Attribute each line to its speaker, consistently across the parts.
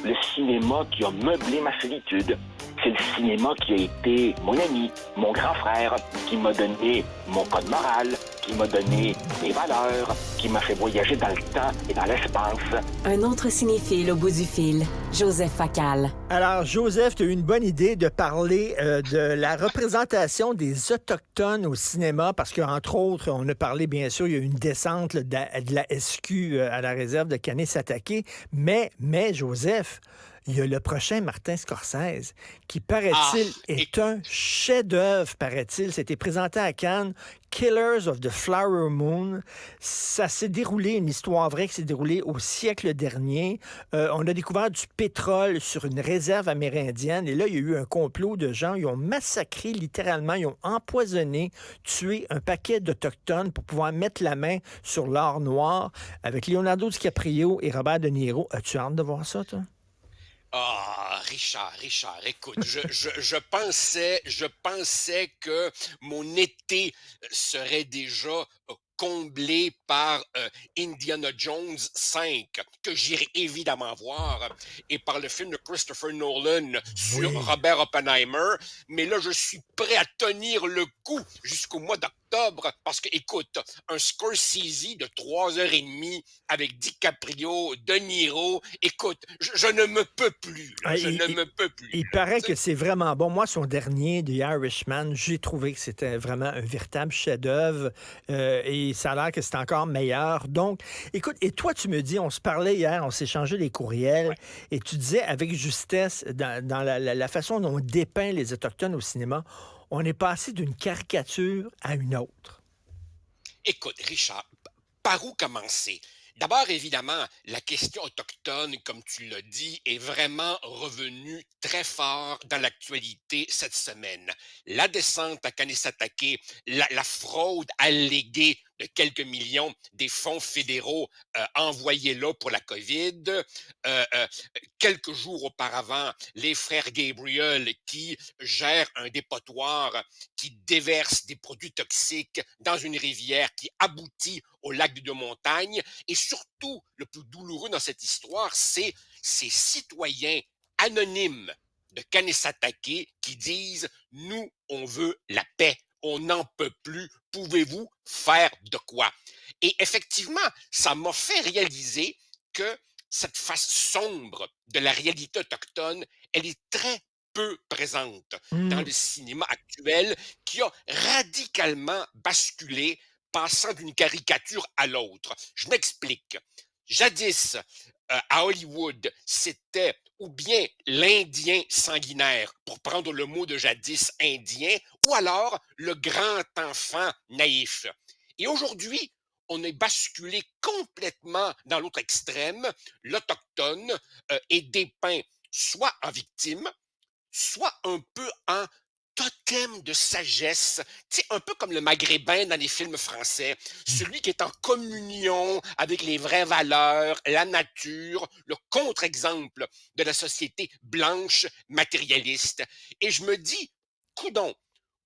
Speaker 1: le cinéma qui a meublé ma solitude. C'est le cinéma qui a été mon ami, mon grand frère, qui m'a donné mon code moral, qui m'a donné mes valeurs, qui m'a fait voyager dans le temps et dans l'espace.
Speaker 2: Un autre cinéphile au bout du fil, Joseph Facal.
Speaker 3: Alors, Joseph, tu as eu une bonne idée de parler de la représentation des Autochtones au cinéma, parce qu'entre autres, on a parlé, bien sûr, il y a eu une descente là, de la SQ à la réserve de Kanesatake, mais, Joseph, il y a le prochain Martin Scorsese, qui, paraît-il, est un chef-d'œuvre, paraît-il. C'était présenté à Cannes, Killers of the Flower Moon. Ça s'est déroulé, une histoire vraie qui s'est déroulée au siècle dernier. On a découvert du pétrole sur une réserve amérindienne. Et là, il y a eu un complot de gens. Ils ont massacré, littéralement, ils ont empoisonné, tué un paquet d'Autochtones pour pouvoir mettre la main sur l'or noir avec Leonardo DiCaprio et Robert De Niro. As-tu hâte de voir ça, toi?
Speaker 4: Richard, écoute, je pensais que mon été serait déjà comblé par Indiana Jones 5, que j'irai évidemment voir, et par le film de Christopher Nolan sur Robert Oppenheimer, mais là, je suis prêt à tenir le coup jusqu'au mois d'octobre, parce que, écoute, un Scorsese de 3h30 avec DiCaprio, De Niro, écoute, je ne me peux plus, là, ne me peux plus.
Speaker 3: Il paraît que c'est vraiment bon. Moi, son dernier, The Irishman, j'ai trouvé que c'était vraiment un véritable chef-d'œuvre, et ça a l'air que c'est encore meilleur. Donc, écoute, et toi, tu me dis, on se parlait hier, on s'est échangé des courriels, et tu disais avec justesse, dans la façon dont on dépeint les Autochtones au cinéma, on est passé d'une caricature à une autre.
Speaker 4: Écoute, Richard, par où commencer? D'abord, évidemment, la question autochtone, comme tu l'as dit, est vraiment revenue très fort dans l'actualité cette semaine. La descente à Kanesatake, la fraude alléguée de quelques millions des fonds fédéraux envoyés là pour la COVID. Quelques jours auparavant, les frères Gabriel qui gèrent un dépotoir qui déverse des produits toxiques dans une rivière qui aboutit au lac de Deux-Montagnes. Et surtout, le plus douloureux dans cette histoire, c'est ces citoyens anonymes de Kanesatake qui disent « Nous, on veut la paix. On n'en peut plus. Pouvez-vous faire de quoi? » Et effectivement, ça m'a fait réaliser que cette face sombre de la réalité autochtone, elle est très peu présente dans le cinéma actuel, qui a radicalement basculé, passant d'une caricature à l'autre. Je m'explique. Jadis, à Hollywood, c'était ou bien l'Indien sanguinaire, pour prendre le mot de jadis indien, ou alors le grand enfant naïf. Et aujourd'hui, on est basculé complètement dans l'autre extrême. L'Autochtone est dépeint soit en victime, soit un peu en totem de sagesse, tu sais, un peu comme le Maghrébin dans les films français, celui qui est en communion avec les vraies valeurs, la nature, le contre-exemple de la société blanche matérialiste. Et je me dis, coudonc,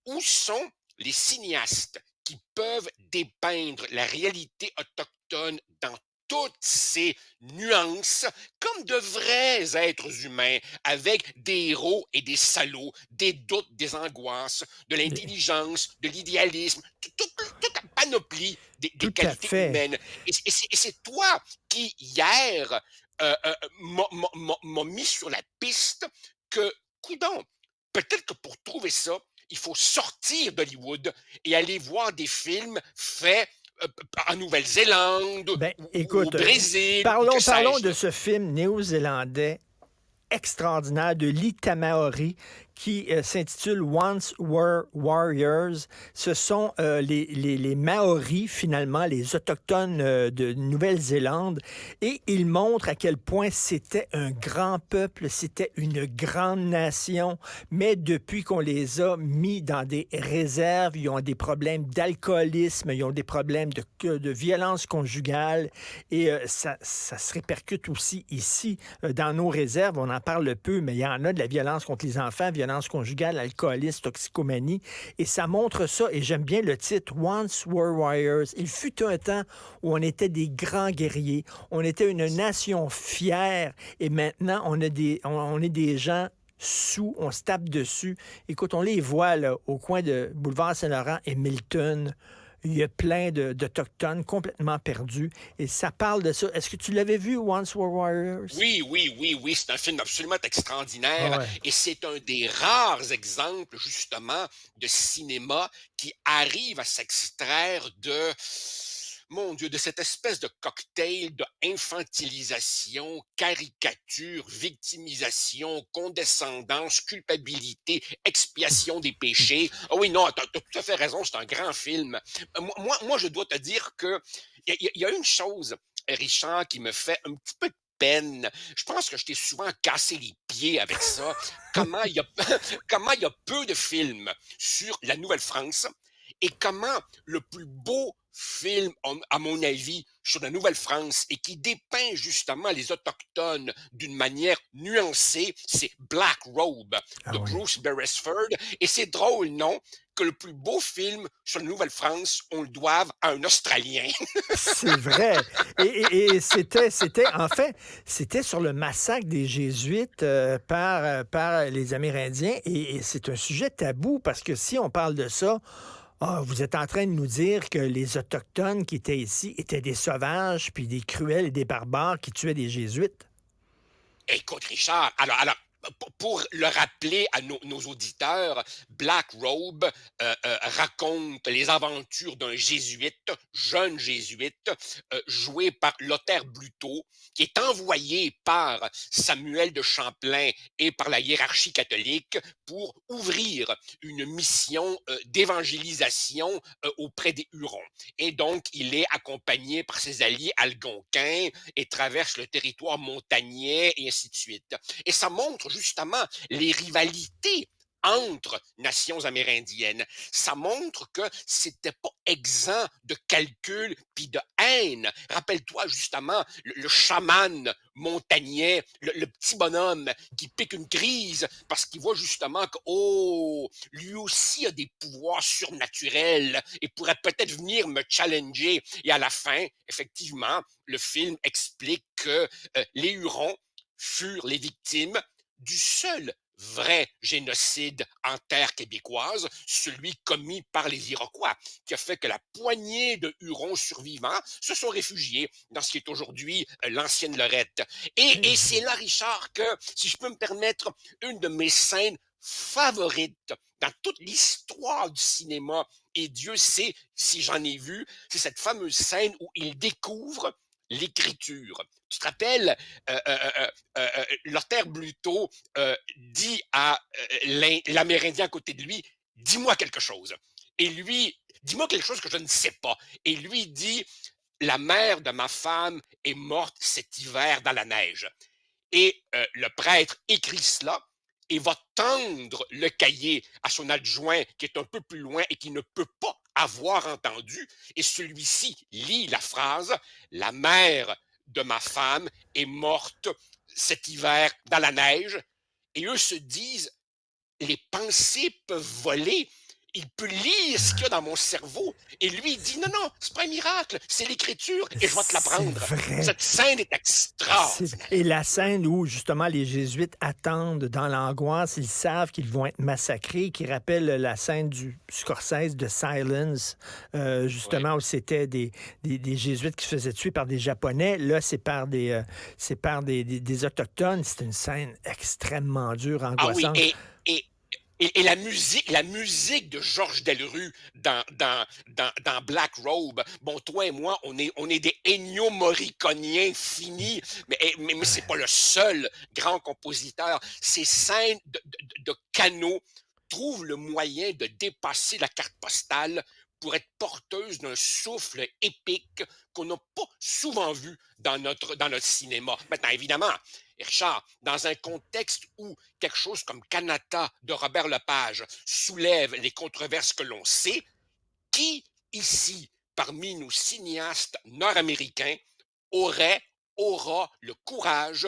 Speaker 4: où sont les cinéastes qui peuvent dépeindre la réalité autochtone dans toutes ses nuances, comme de vrais êtres humains, avec des héros et des salauds, des doutes, des angoisses, de l'intelligence, de l'idéalisme, toute la panoplie des qualités humaines. Et c'est toi qui, hier, m'a mis sur la piste que, coudonc, peut-être que pour trouver ça, il faut sortir d'Hollywood et aller voir des films faits en Nouvelle-Zélande, ou au Brésil.
Speaker 3: Parlons de ce film néo-zélandais extraordinaire de Lee Tamahori qui s'intitule Once Were Warriors. Ce sont les Maoris, finalement, les Autochtones de Nouvelle-Zélande, et ils montrent à quel point c'était un grand peuple, c'était une grande nation, mais depuis qu'on les a mis dans des réserves, ils ont des problèmes d'alcoolisme, ils ont des problèmes de violence conjugale, et ça se répercute aussi ici, dans nos réserves. On en parle peu, mais il y en a de la violence contre les enfants, violence violence conjugale, alcoolisme, toxicomanie. Et ça montre ça, et j'aime bien le titre, Once Were Warriors. Il fut un temps où on était des grands guerriers, on était une nation fière, et maintenant, on est des gens sous, on se tape dessus. Écoute, on les voit là, au coin de Boulevard Saint-Laurent et Milton. Il y a plein d'Autochtones complètement perdus. Et ça parle de ça. Est-ce que tu l'avais vu, Once Were Warriors?
Speaker 4: Oui, oui, oui, oui, c'est un film absolument
Speaker 3: Ah
Speaker 4: extraordinaire
Speaker 3: ouais.
Speaker 4: et c'est un des rares exemples justement de cinéma qui arrive à s'extraire de, mon Dieu, de cette espèce de cocktail de infantilisation, caricature, victimisation, condescendance, culpabilité, expiation des péchés. Ah oui, non, t'as tout à fait raison, c'est un grand film. Moi, je dois te dire que il y a une chose, Richard, qui me fait un petit peu de peine. Je pense que je t'ai souvent cassé les pieds avec ça. Comment il y a, comment il y a peu de films sur la Nouvelle-France et comment le plus beau film, à mon avis, sur la Nouvelle-France et qui dépeint justement les Autochtones d'une manière nuancée, c'est Black Robe
Speaker 3: Ah
Speaker 4: de
Speaker 3: oui.
Speaker 4: Bruce Beresford. Et c'est drôle, non? Que le plus beau film sur la Nouvelle-France, on le doive à un Australien.
Speaker 3: C'est vrai. Et en fait, c'était sur le massacre des Jésuites par les Amérindiens. Et c'est un sujet tabou parce que si on parle de ça, ah, vous êtes en train de nous dire que les Autochtones qui étaient ici étaient des sauvages, puis des cruels et des barbares qui tuaient des Jésuites.
Speaker 4: Écoute, Richard, alors, pour le rappeler à nos auditeurs, Black Robe raconte les aventures d'un jésuite, jeune jésuite, joué par Lothaire Bluteau, qui est envoyé par Samuel de Champlain et par la hiérarchie catholique pour ouvrir une mission d'évangélisation auprès des Hurons. Et donc, il est accompagné par ses alliés algonquins et traverse le territoire montagnais et ainsi de suite. Et ça montre justement les rivalités entre nations amérindiennes. Ça montre que c'était pas exempt de calcul puis de haine. Rappelle-toi justement le chaman montagnais, le petit bonhomme qui pique une crise parce qu'il voit justement que, oh, lui aussi a des pouvoirs surnaturels et pourrait peut-être venir me challenger. Et à la fin, effectivement, le film explique que les Hurons furent les victimes du seul vrai génocide en terre québécoise, celui commis par les Iroquois, qui a fait que la poignée de Hurons survivants se sont réfugiés dans ce qui est aujourd'hui l'ancienne Lorette. Et c'est là, Richard, que, si je peux me permettre, une de mes scènes favorites dans toute l'histoire du cinéma, et Dieu sait si j'en ai vu, c'est cette fameuse scène où il découvre l'écriture. Tu te rappelles, Lothaire Bluteau dit à l'Amérindien à côté de lui, dis-moi quelque chose. Et lui, dis-moi quelque chose que je ne sais pas. Et lui dit, la mère de ma femme est morte cet hiver dans la neige. Et le prêtre écrit cela et va tendre le cahier à son adjoint qui est un peu plus loin et qui ne peut pas avoir entendu. Et celui-ci lit la phrase, la mère de ma femme est morte cet hiver dans la neige. Et eux se disent, les pensées peuvent voler. Il peut lire ce qu'il y a dans mon cerveau. Et lui, il dit, non, non, c'est pas un miracle, c'est l'écriture et je vais te
Speaker 3: C'est
Speaker 4: l'apprendre.
Speaker 3: vrai.
Speaker 4: Cette scène est extraordinaire.
Speaker 3: Et la scène où, justement, les Jésuites attendent dans l'angoisse, ils savent qu'ils vont être massacrés, qui rappelle la scène du Scorsese de Silence,
Speaker 4: Oui.
Speaker 3: justement, où c'était des Jésuites qui se faisaient tuer par des Japonais. Là, c'est par des Autochtones. C'est une scène extrêmement dure,
Speaker 4: Ah oui,
Speaker 3: angoissante.
Speaker 4: et, et la musique de Georges Delrue dans Black Robe, bon, toi et moi, on est des Ennio Morriconiens finis, mais c'est pas le seul grand compositeur. Ces scènes de canaux trouvent le moyen de dépasser la carte postale pour être porteuse d'un souffle épique qu'on n'a pas souvent vu dans notre cinéma. Maintenant, évidemment, Richard, dans un contexte où quelque chose comme Kanata de Robert Lepage soulève les controverses que l'on sait, qui ici, parmi nos cinéastes nord-américains, aura le courage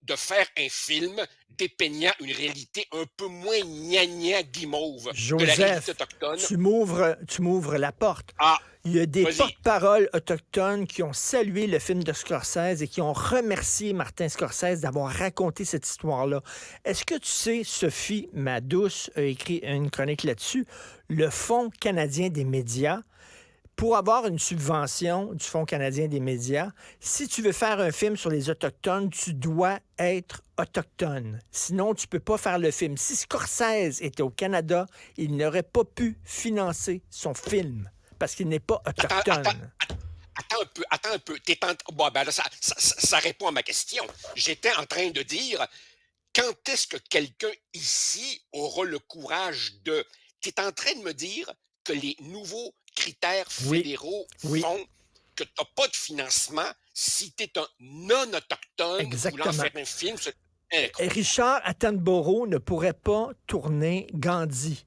Speaker 4: de faire un film dépeignant une réalité un peu moins gna-gna guimauve que la réalité
Speaker 3: Joseph,
Speaker 4: autochtone.
Speaker 3: tu m'ouvres la porte.
Speaker 4: Ah,
Speaker 3: Il y a des
Speaker 4: vas-y.
Speaker 3: porte-paroles autochtones qui ont salué le film de Scorsese et qui ont remercié Martin Scorsese d'avoir raconté cette histoire-là. Est-ce que tu sais, Sophie, ma douce, a écrit une chronique là-dessus, le Fonds canadien des médias, pour avoir une subvention du Fonds canadien des médias, si tu veux faire un film sur les Autochtones, tu dois être autochtone. Sinon, tu peux pas faire le film. Si Scorsese était au Canada, il n'aurait pas pu financer son film parce qu'il n'est pas autochtone.
Speaker 4: Attends un peu. Bon, ben là, ça répond à ma question. J'étais en train de dire, quand est-ce que quelqu'un ici aura le courage de... Tu es en train de me dire que les nouveaux critères
Speaker 3: Oui,
Speaker 4: fédéraux
Speaker 3: oui,
Speaker 4: font que tu n'as pas de financement si tu es un non-autochtone voulant
Speaker 3: exactement.
Speaker 4: faire un film sur...
Speaker 3: Richard Attenborough ne pourrait pas tourner Gandhi.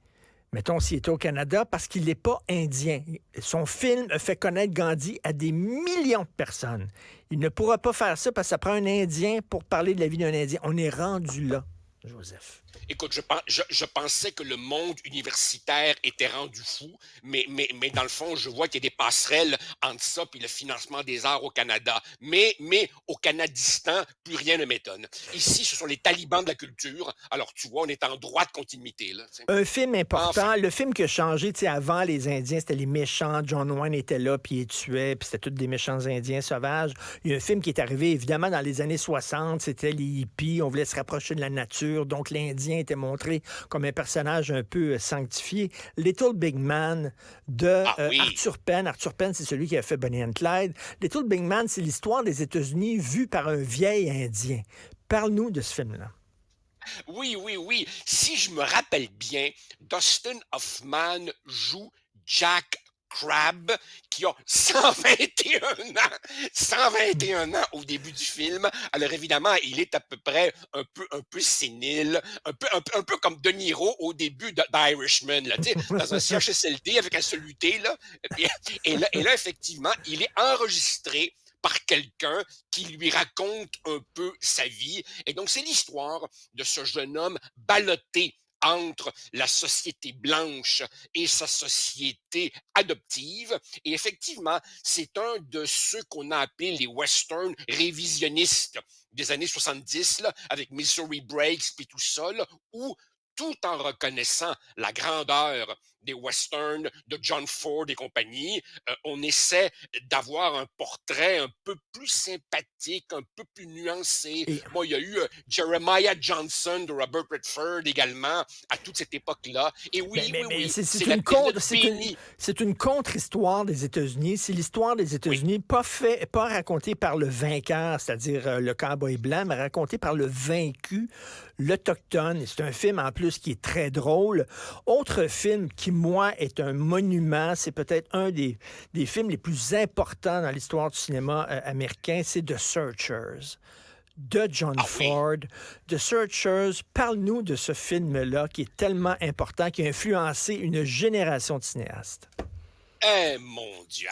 Speaker 3: Mettons s'il était au Canada, parce qu'il n'est pas indien. Son film a fait connaître Gandhi à des millions de personnes. Il ne pourra pas faire ça parce que ça prend un Indien pour parler de la vie d'un Indien. On est rendu là, Joseph.
Speaker 4: Écoute, je pensais que le monde universitaire était rendu fou, mais dans le fond, je vois qu'il y a des passerelles entre ça et le financement des arts au Canada. Mais au Canadistan, plus rien ne m'étonne. Ici, ce sont les talibans de la culture. Alors, tu vois, on est en droite continuité, là. T'sais.
Speaker 3: Un film important,
Speaker 4: Enfin,
Speaker 3: le film qui a changé, tu sais, avant les Indiens, c'était les méchants, John Wayne était là, puis il tuait, puis c'était tous des méchants Indiens sauvages. Il y a un film qui est arrivé, évidemment, dans les années 60, c'était les hippies, on voulait se rapprocher de la nature, donc l'Indien était montré comme un personnage un peu sanctifié. Little Big Man de
Speaker 4: oui.
Speaker 3: Arthur Penn. Arthur Penn, c'est celui qui a fait Bonnie and Clyde. Little Big Man, c'est l'histoire des États-Unis vue par un vieil Indien. Parle-nous de ce film-là.
Speaker 4: Oui. Si je me rappelle bien, Dustin Hoffman joue Jack Crabbe, qui a 121 ans. 121 ans au début du film. Alors évidemment, il est à peu près un peu sénile, un peu comme De Niro au début d'Irishman, là, tu sais, dans un CHSLD avec un soluté, là. Et là, effectivement, il est enregistré par quelqu'un qui lui raconte un peu sa vie. Et donc, c'est l'histoire de ce jeune homme ballotté entre la société blanche et sa société adoptive. Et effectivement, c'est un de ceux qu'on a appelés les westerns révisionnistes des années 70, là, avec Missouri Breaks puis tout ça, là, où tout en reconnaissant la grandeur des westerns de John Ford et compagnie, on essaie d'avoir un portrait un peu plus sympathique, un peu plus nuancé.
Speaker 3: Et
Speaker 4: Bon, il y a eu Jeremiah Johnson de Robert Redford également à toute cette époque-là. Et oui,
Speaker 3: c'est
Speaker 4: c'est la
Speaker 3: une
Speaker 4: période
Speaker 3: c'est
Speaker 4: bénie.
Speaker 3: c'est une contre-histoire des États-Unis. C'est l'histoire des
Speaker 4: Oui,
Speaker 3: États-Unis, pas racontée par le vainqueur, c'est-à-dire le cowboy blanc, mais racontée par le vaincu, l'Autochtone. Et c'est un film, en plus, qui est très drôle. Autre film qui, moi, est un monument, c'est peut-être un des films les plus importants dans l'histoire du cinéma américain, c'est The Searchers de John
Speaker 4: ah oui.
Speaker 3: Ford. The Searchers, parle-nous de ce film-là qui est tellement important, qui a influencé une génération de cinéastes.
Speaker 4: Eh mon Dieu,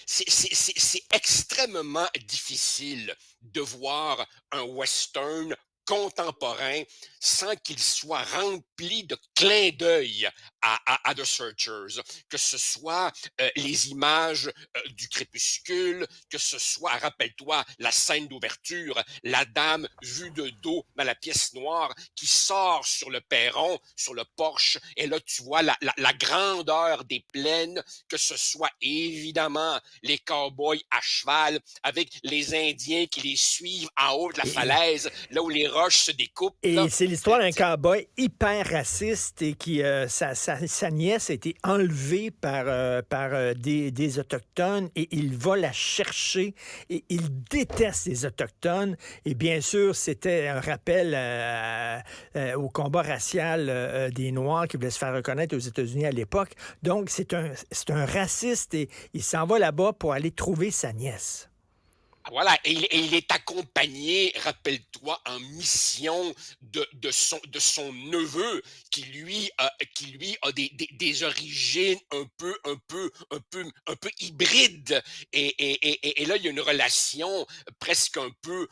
Speaker 4: c'est extrêmement difficile de voir un western contemporain sans qu'il soit rempli de clins d'œil à The Searchers, que ce soit les images du crépuscule, que ce soit, rappelle-toi, la scène d'ouverture, la dame vue de dos dans la pièce noire qui sort sur le perron, sur le porche, et là tu vois la grandeur des plaines, que ce soit évidemment les cowboys à cheval avec les Indiens qui les suivent en haut de la falaise, là où les roches se découpent. Là.
Speaker 3: Et c'est l'histoire d'un cowboy hyper raciste et qui sa nièce a été enlevée par des Autochtones et il va la chercher et il déteste les Autochtones. Et bien sûr, c'était un rappel au combat racial des Noirs qui voulaient se faire reconnaître aux États-Unis à l'époque. Donc, c'est un raciste et il s'en va là-bas pour aller trouver sa nièce.
Speaker 4: Voilà, et il est accompagné, rappelle-toi, en mission de son neveu qui lui a des origines un peu hybrides. Et là, il y a une relation presque un peu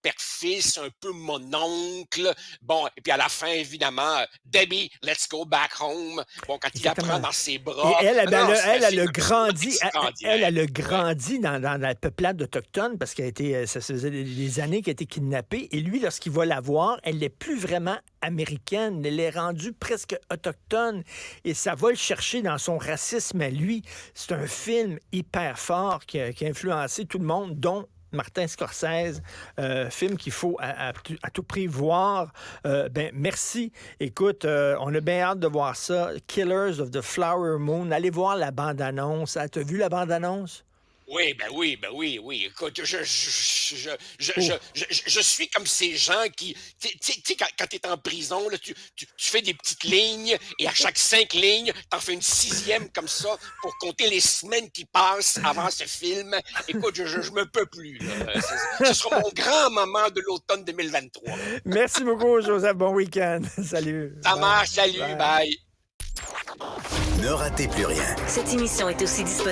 Speaker 4: père-fils, un peu mon oncle. Bon, et puis à la fin, évidemment, Debbie, let's go back home. Bon, quand il la prend
Speaker 3: Exactement.
Speaker 4: dans ses
Speaker 3: Et
Speaker 4: bras.
Speaker 3: elle,
Speaker 4: Ah non,
Speaker 3: elle
Speaker 4: c'est
Speaker 3: a
Speaker 4: absolument
Speaker 3: grandi,
Speaker 4: extraordinaire.
Speaker 3: elle a
Speaker 4: Ouais.
Speaker 3: grandi dans la peuplade autochtone parce qu'elle a été, ça faisait des années qu'elle a été kidnappée. Et lui, lorsqu'il va la voir, elle n'est plus vraiment américaine. Elle est rendue presque autochtone. Et ça va le chercher dans son racisme à lui. C'est un film hyper fort qui a influencé tout le monde, dont Martin Scorsese, film qu'il faut à tout prix voir. Merci. Écoute, on a bien hâte de voir ça. Killers of the Flower Moon. Allez voir la bande-annonce. Ah, t'as vu la bande-annonce?
Speaker 4: Oui, ben oui, oui. Écoute,
Speaker 3: Oh.
Speaker 4: je suis comme ces gens qui, tu sais, quand tu es en prison, là, tu fais des petites lignes et à chaque 5 lignes, t'en fais une 6e comme ça pour compter les semaines qui passent avant ce film. Écoute, je me peux plus, là. Ce sera mon grand moment de l'automne 2023.
Speaker 3: Merci beaucoup, Joseph. Bon week-end. Salut.
Speaker 4: Ça
Speaker 3: Bye.
Speaker 4: marche, salut,
Speaker 3: Bye.
Speaker 4: bye.
Speaker 5: Ne ratez plus rien.
Speaker 2: Cette émission est aussi disponible